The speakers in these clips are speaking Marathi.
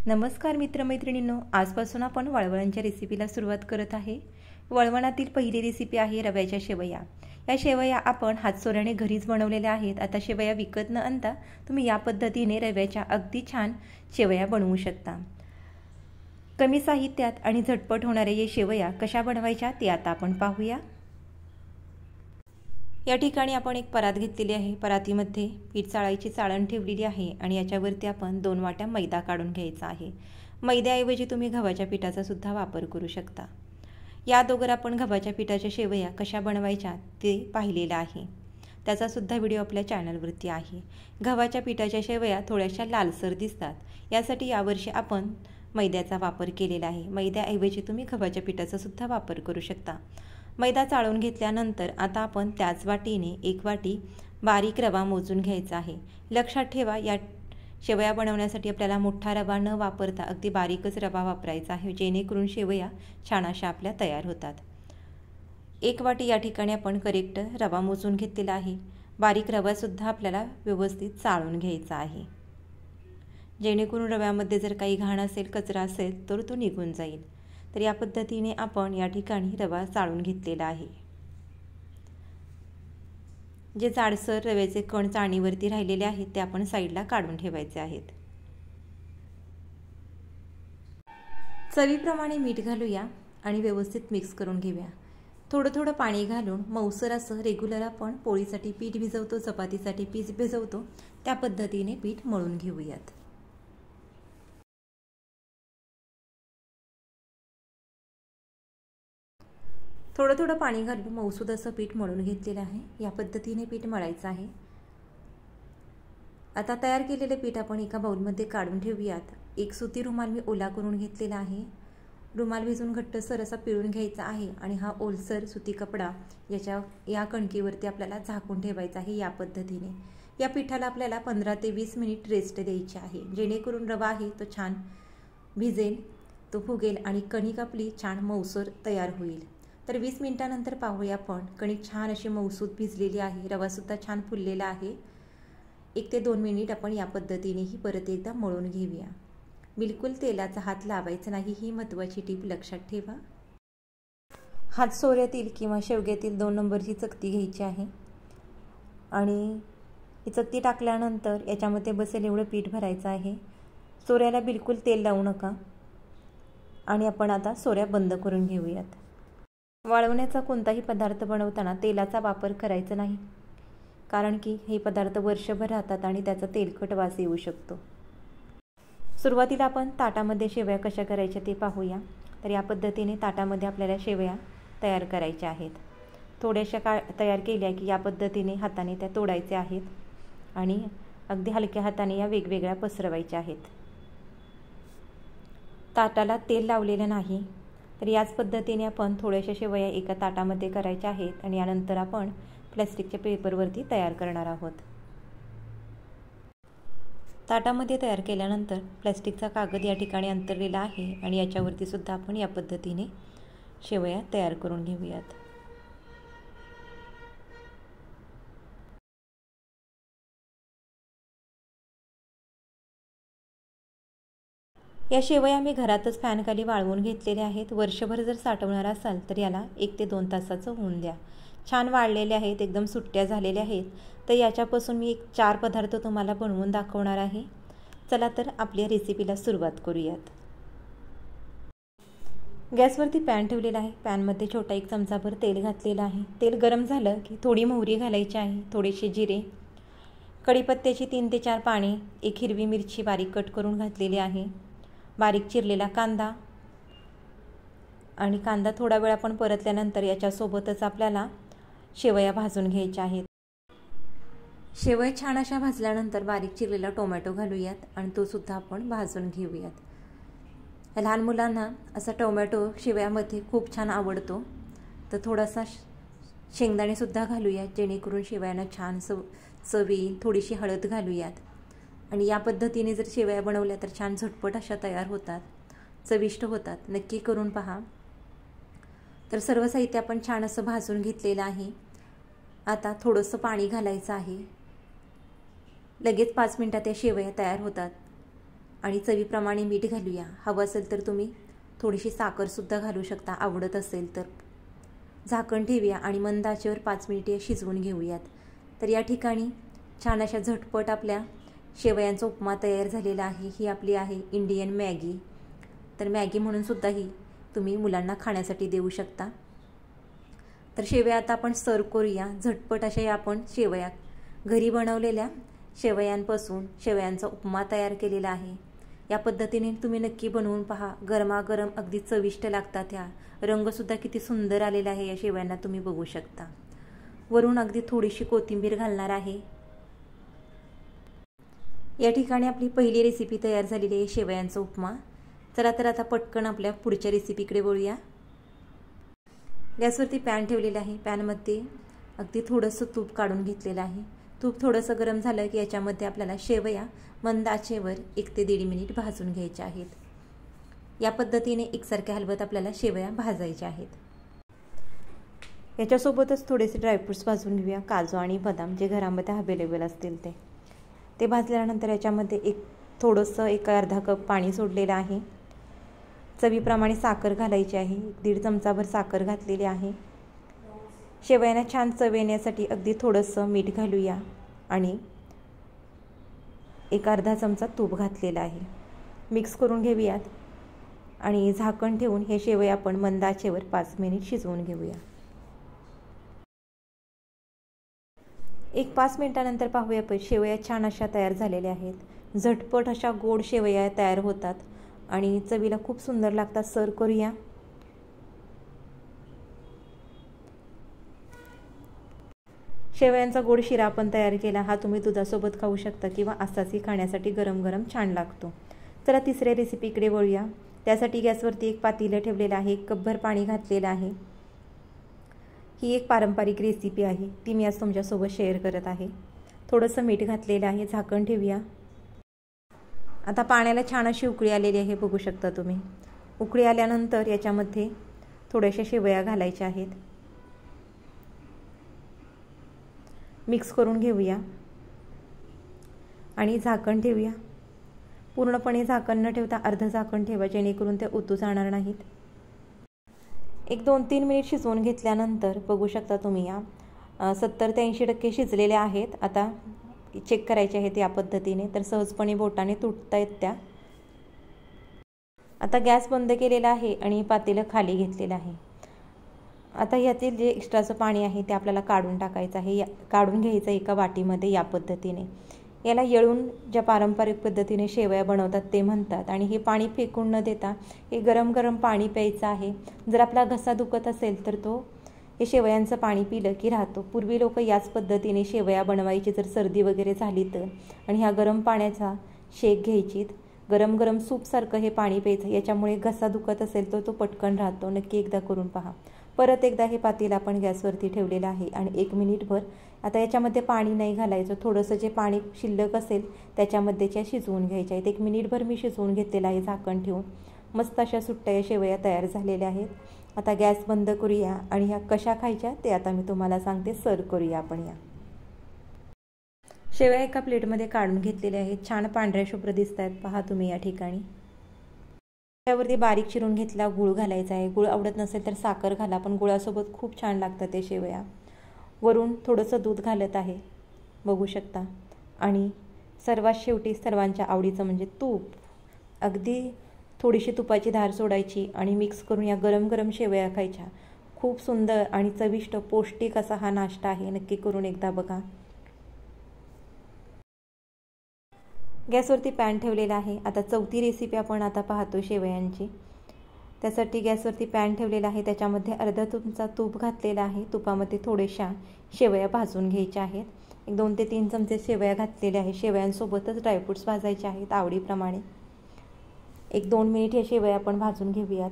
नमस्कार मित्रमैत्रिणींनो, आजपासून आपण वळवणांच्या रेसिपीला सुरुवात करत आहे। वळवणातील पहिली रेसिपी आहे रव्याच्या शेवया। या शेवया आपण हातसोऱ्याने घरीच बनवलेल्या आहेत। आता शेवया विकत न आणता तुम्ही या पद्धतीने रव्याच्या अगदी छान शेवया बनवू शकता। कमी साहित्यात आणि झटपट होणाऱ्या या शेवया कशा बनवायच्या ते आता आपण पाहूया। या ठिकाणी आपण एक परात घेतलेली आहे। परातीमध्ये पीठ चाळायची चाळण ठेवलेली आहे आणि याच्यावरती आपण 2 वाट्या मैदा काढून घ्यायचा आहे। मैद्याऐवजी तुम्ही गव्हाच्या पिठाचा सुद्धा वापर करू शकता। या अगोदर आपण गव्हाच्या पिठाच्या शेवया कशा बनवायच्या ते पाहिलेलं आहे। त्याचा सुद्धा व्हिडिओ आपल्या चॅनलवरती आहे। गव्हाच्या पिठाच्या शेवया थोड्याशा लालसर दिसतात, यासाठी यावर्षी आपण मैद्याचा वापर केलेला आहे। मैद्याऐवजी तुम्ही गव्हाच्या पिठाचा सुद्धा वापर करू शकता। मैदा चाळून घेतल्यानंतर आता आपण त्याच वाटीने 1 वाटी बारीक रवा मोजून घ्यायचा आहे। लक्षात ठेवा, या शेवया बनवण्यासाठी आपल्याला मोठा रवा न वापरता अगदी बारीकच रवा वापरायचा आहे, जेणेकरून शेवया छान अशा आपल्या तयार होतात। 1 वाटी या ठिकाणी आपण करेक्ट रवा मोजून घेतलेला आहे। बारीक रवा सुद्धा आपल्याला व्यवस्थित चाळून घ्यायचा आहे, जेणेकरून रव्यामध्ये जर काही घाण असेल, कचरा असेल तर तो निघून जाईल। तर या पद्धतीने आपण या ठिकाणी रवा चाळून घेतलेला आहे। जे जाडसर रव्याचे कण चाळणीवरती राहिलेले आहेत ते आपण साईडला काढून ठेवायचे आहेत। चवीप्रमाणे मीठ घालूया आणि व्यवस्थित मिक्स करून घेऊया। थोडं थोडं पाणी घालून मऊसर असं रेग्युलर आपण पोळीसाठी पीठ भिजवतो, चपातीसाठी पीठ भिजवतो त्या पद्धतीने पीठ मळून घेऊयात। थोडं थोडं पाणी घालून मऊसूद असं पीठ मळून घेतलेलं आहे। या पद्धतीने पीठ मळायचं आहे। आता तयार केलेले पीठ आपण एका बाउलमध्ये काढून ठेवूयात। एक सुती रुमाल मी ओला करून घेतलेला आहे। रुमाल भिजून घट्टसर असा पिळून घ्यायचा आहे आणि हा ओलसर सुती कपडा या कणकीवरती आपल्याला झाकून ठेवायचा आहे। या पद्धतीने या पिठाला आपल्याला 15 ते 20 मिनिट रेस्ट द्यायची आहे, जेणेकरून रवा आहे तो छान भिजेल, तो फुगेल आणि कणिक आपली छान मऊसर तयार होईल। तर 20 मिनिटांनंतर पाहूया आपण कणिक छान अशी मऊसूद भिजलेली आहे। रवा सुद्धा छान फुललेला आहे। 1 ते 2 मिनिट आपण या पद्धतीने ही परत एकदा मळून घेऊया। बिलकुल तेलाचा हात लावायचा नाही, ही महत्त्वाची टीप लक्षात ठेवा। हात सोऱ्यातील किंवा शेवग्यातील 2 नंबरची चकती घ्यायची आहे आणि ही चकती टाकल्यानंतर याच्यामध्ये बसेल एवढं पीठ भरायचं आहे। सोऱ्याला बिलकुल तेल लावू नका आणि आपण आता सोऱ्या बंद करून घेऊयात। वाळवण्याचा कोणताही पदार्थ बनवताना तेलाचा वापर करायचा नाही, कारण की हे पदार्थ वर्षभर राहतात आणि त्याचा तेलकट वास येऊ शकतो। सुरुवातीला आपण ताटामध्ये शेवया कशा करायच्या ते पाहूया। तर या पद्धतीने ताटामध्ये आपल्याला शेवया तयार करायच्या आहेत। थोड्याशा तयार केल्या की या पद्धतीने हाताने त्या तोडायच्या आहेत आणि अगदी हलक्या हाताने या वेगवेगळ्या पसरवायच्या आहेत। ताटाला तेल लावलेलं नाही, तर याच पद्धतीने आपण थोड्याशा शेवया एका ताटामध्ये करायच्या आहेत आणि यानंतर आपण प्लास्टिकच्या पेपरवरती तयार करणार आहोत। ताटामध्ये तयार केल्यानंतर प्लास्टिकचा कागद या ठिकाणी अंतरलेला आहे आणि याच्यावरती सुद्धा आपण या पद्धतीने शेवया तयार करून घेऊयात। या शेवया मी घरातच फॅनखाली वाळवून घेतलेल्या आहेत। वर्षभर जर साठवणार असाल तर याला 1 ते 2 तासाचं होऊन द्या। छान वाळलेले आहेत, एकदम सुट्ट्या झालेल्या आहेत। तर याच्यापासून मी 4 पदार्थ तुम्हाला बनवून दाखवणार आहे। चला तर आपल्या रेसिपीला सुरुवात करूयात। गॅसवरती पॅन ठेवलेला आहे। पॅनमध्ये छोटा 1 चमचाभर तेल घातलेलं आहे। तेल गरम झालं की थोडी मोहरी घालायची आहे, थोडेसे जिरे, कढीपत्त्याची 3 ते 4 पाने, 1 हिरवी मिरची बारीक कट करून घातलेली आहे, बारीक चिरलेला कांदा आणि कांदा थोडा वेळ आपण परतल्यानंतर याच्यासोबतच आपल्याला शेवया भाजून घ्यायच्या आहेत। शेवया छान अशा भाजल्यानंतर बारीक चिरलेला टोमॅटो घालूयात आणि तो सुद्धा आपण भाजून घेऊयात। लहान मुलांना असा टोमॅटो शेवयामध्ये खूप छान आवडतो, तर थोडासा शेंगदाणे सुद्धा घालूयात, जेणेकरून शेवयांना छान चव येईल। थोडीशी हळद घालूयात आणि या पद्धतीने जर शेवया बनवल्या तर छान झटपट अशा तयार होतात, चविष्ट होतात। नक्की करून पहा। तर सर्व साहित्य आपण छान असं भाजून घेतलेलं आहे। आता थोडंसं पाणी घालायचं आहे। लगेच 5 मिनिटात या शेवया तयार होतात। आणि चवीप्रमाणे मीठ घालूया। हवं असेल तर तुम्ही थोडीशी साखरसुद्धा घालू शकता, आवडत असेल तर। झाकण ठेवूया आणि मंद आचेवर 5 मिनिटे शिजवून घेऊयात। तर या ठिकाणी छान अशा झटपट आपल्या शेवयांचा उपमा तयार झालेला आहे। ही आपली आहे इंडियन मॅगी। तर मॅगी म्हणून सुद्धा ही तुम्ही मुलांना खाण्यासाठी देऊ शकता। तर शेवया आता आपण सर्व करूया। झटपट अशा या आपण शेवया घरी बनवलेल्या शेवयांपासून शेवयांचा उपमा तयार केलेला आहे। या पद्धतीने तुम्ही नक्की बनवून पहा। गरमागरम अगदी चविष्ट लागतात ह्या। रंगसुद्धा किती सुंदर आलेला आहे या शेवयांना, तुम्ही बघू शकता। वरून अगदी थोडीशी कोथिंबीर घालणार आहे। या ठिकाणी आपली पहिली रेसिपी तयार झालेली आहे, शेवयांचा उपमा। चला तर आता पटकन आपल्या पुढच्या रेसिपीकडे वळूया। गॅसवरती पॅन ठेवलेला आहे। पॅनमध्ये अगदी थोडंसं तूप काढून घेतलेलं आहे। तूप थोडंसं गरम झालं की याच्यामध्ये आपल्याला शेवया मंद आचेवर 1 ते 1.5 मिनिट भाजून घ्यायच्या आहेत। या पद्धतीने एकसारख्या हलवत आपल्याला शेवया भाजायच्या आहेत। याच्यासोबतच थोडेसे ड्रायफ्रूट्स भाजून घेऊया, काजू आणि बदाम, जे घरामध्ये अवेलेबल असतील ते भाजल्यानंतर याच्यामध्ये थोडंसं अर्धा कप पाणी सोडलेलं आहे। चवीप्रमाणे साखर घालायची आहे। 1.5 चमचाभर साखर घातलेली आहे। शेवयांना छान चव येण्यासाठी अगदी थोडंसं मीठ घालूया आणि अर्धा चमचा तूप घातलेला आहे। मिक्स करून घेऊयात आणि झाकण ठेवून हे शेवया आपण मंद आचेवर 5 मिनिट शिजवून घेऊया। 5 मिनिटानंतर पाहूया पण शेवया छान अशा तयार झालेल्या आहेत। झटपट अशा गोड शेवया तयार होतात आणि चवीला खूप सुंदर लागतात। सर्व करूया। शेवयांचा गोड शिरा आपण तयार केला। हा तुम्ही दुधासोबत खाऊ शकता किंवा असाही खाण्यासाठी गरम गरम छान लागतो। चला तिसऱ्या रेसिपीकडे वळूया। त्यासाठी गॅसवरती एक पातेलं ठेवलेलं आहे। 1 कपभर पाणी घातलेलं आहे। ही एक पारंपरिक रेसिपी आहे, ती मी आज तुमच्यासोबत शेअर करत आहे। थोडंसं मीठ घातलेलं आहे। झाकण ठेवूया। आता पाण्याला छान अशी उकळी आलेली आहे, बघू शकता तुम्ही। उकळी आल्यानंतर याच्यामध्ये थोड्याशा शेवया घालायच्या आहेत। मिक्स करून घेऊया आणि झाकण ठेवूया। पूर्णपणे झाकण न ठेवता अर्ध झाकण ठेवा, जेणेकरून ते ओतू जाणार नाहीत। 2-3 मिनिट शिजवून घेतल्यानंतर बघू शकता तुम्ही या 70 ते 80% शिजलेल्या आहेत। आता चेक करायचे आहेत या पद्धतीने, तर सहजपणे बोटाने तुटतायत त्या। आता गॅस बंद केलेला आहे आणि पातेलं खाली घेतलेलं आहे। आता यातील जे एक्स्ट्राचं पाणी आहे ते आपल्याला काढून टाकायचं आहे। काढून घ्यायचं एका वाटीमध्ये या पद्धतीने। याला येळून ज्या पारंपरिक पद्धतीने शेवया बनवतात ते म्हणतात। आणि हे पाणी फेकून न देता हे गरम गरम पाणी प्यायचं आहे। जर आपला घसा दुखत असेल तर हे शेवयांचं पाणी पिलं की राहतो। पूर्वी लोक याच पद्धतीने शेवया बनवायची जर सर्दी वगैरे झाली तर, आणि ह्या गरम पाण्याचा शेक घ्यायची। गरम गरम सूपसारखं हे पाणी प्यायचं। याच्यामुळे घसा दुखत असेल तर तो पटकन राहतो। नक्की एकदा करून पहा। परत एकदा हे पातेलं आपण गॅसवरती ठेवलेलं आहे आणि 1 मिनिटभर आता याच्यामध्ये पाणी नाही घालायचं। थोडंसं जे पाणी शिल्लक असेल त्याच्यामध्ये शिजवून घ्यायच्या आहेत। 1 मिनिटभर मी शिजवून घेतलेलं आहे झाकण ठेवून। मस्त अशा सुट्ट्या शेवया तयार झालेल्या आहेत। आता गॅस बंद करूया आणि ह्या कशा खायच्या ते आता मी तुम्हाला सांगते। सर्व करूया आपण या शेवया। एका प्लेटमध्ये काढून घेतलेल्या आहेत। छान पांढऱ्या शुभ्र दिसत आहेत, पहा तुम्ही या ठिकाणी। त्यावरती बारीक चिरून घेतला गूळ घालायचा आहे। गूळ आवडत नसेल तर साखर घाला, पण गुळासोबत खूप छान लागतात ते शेवया। वरून थोडंसं दूध घालत आहे, बघू शकता। आणि सर्वात शेवटी सर्वांच्या आवडीचं म्हणजे तूप। अगदी थोडीशी तुपाची धार सोडायची आणि मिक्स करून या गरम गरम शेवया खायच्या। खूप सुंदर आणि चविष्ट पौष्टिक असा हा नाश्ता आहे, नक्की करून एकदा बघा। गॅसवरती पॅन ठेवलेला आहे। आता चौथी रेसिपी आपण आता पाहतो शेवयांची। त्यासाठी गॅसवरती पॅन ठेवलेला आहे। त्याच्यामध्ये अर्धा चमचा तूप घातलेला आहे। तुपामध्ये थोड्याशा शेवया भाजून घ्यायच्या आहेत। 2 ते 3 चमचे शेवया घातलेल्या आहेत। शेवयांसोबतच ड्रायफ्रूट्स भाजायचे आहेत आवडीप्रमाणे। 1-2 मिनिट हे शेवया आपण भाजून घेऊयात।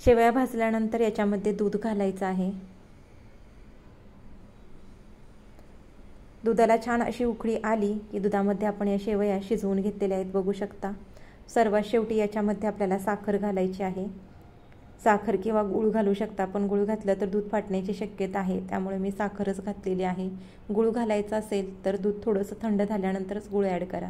शेवया भाजल्यानंतर याच्यामध्ये दूध घालायचं आहे। दुधाला छान अशी उकळी आली की दुधामध्ये आपण या शेवया शिजवून घेतलेल्या आहेत, बघू शकता। सर्वात शेवटी याच्यामध्ये आपल्याला साखर घालायची आहे। साखर किंवा गूळ घालू शकता, पण गूळ घातलं तर दूध फाटण्याची शक्यता आहे, त्यामुळे मी साखरच घातलेली आहे। गूळ घालायचा असेल तर दूध थोडंसं थंड झाल्यानंतरच गूळ ॲड करा।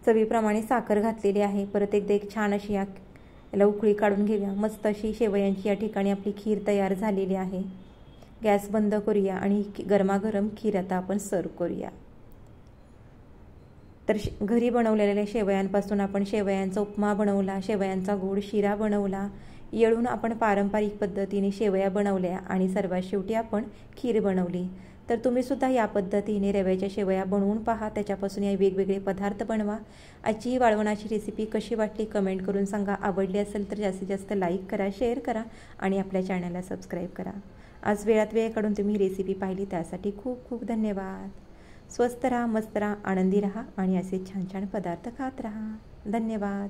चवीप्रमाणे साखर घातलेली आहे. परत एकदा एक छान अशी याला उकळी काढून घेऊया. मस्त अशी शेवयांची या ठिकाणी आपली खीर तयार झालेली आहे. गॅस बंद करूया आणि गरमागरम खीर आता आपण सर्व करूया. तर घरी बनवलेल्या शेवयांपासून आपण शेवयांचा उपमा बनवला, शेवयांचा गोड शिरा बनवला, येळून आपण पारंपरिक पद्धतीने शेवया बनवल्या आणि सर्वात शेवटी आपण खीर बनवली. तर तुम्हीसुद्धा या पद्धतीने रव्याच्या शेवया बनवून पहा. त्याच्यापासून या वेगवेगळे पदार्थ बनवा. आजची वाळवणाची रेसिपी कशी वाटली कमेंट करून सांगा. आवडली असेल तर जास्तीत जास्त लाईक करा, शेअर करा आणि आपल्या चॅनलला सबस्क्राईब करा. आज वेळात वेळ काढून तुम्ही रेसिपी पाहिली त्यासाठी खूप खूप धन्यवाद. स्वस्त राहा, मस्त राहा, आनंदी राहा आणि असे छान छान पदार्थ खात राहा. धन्यवाद.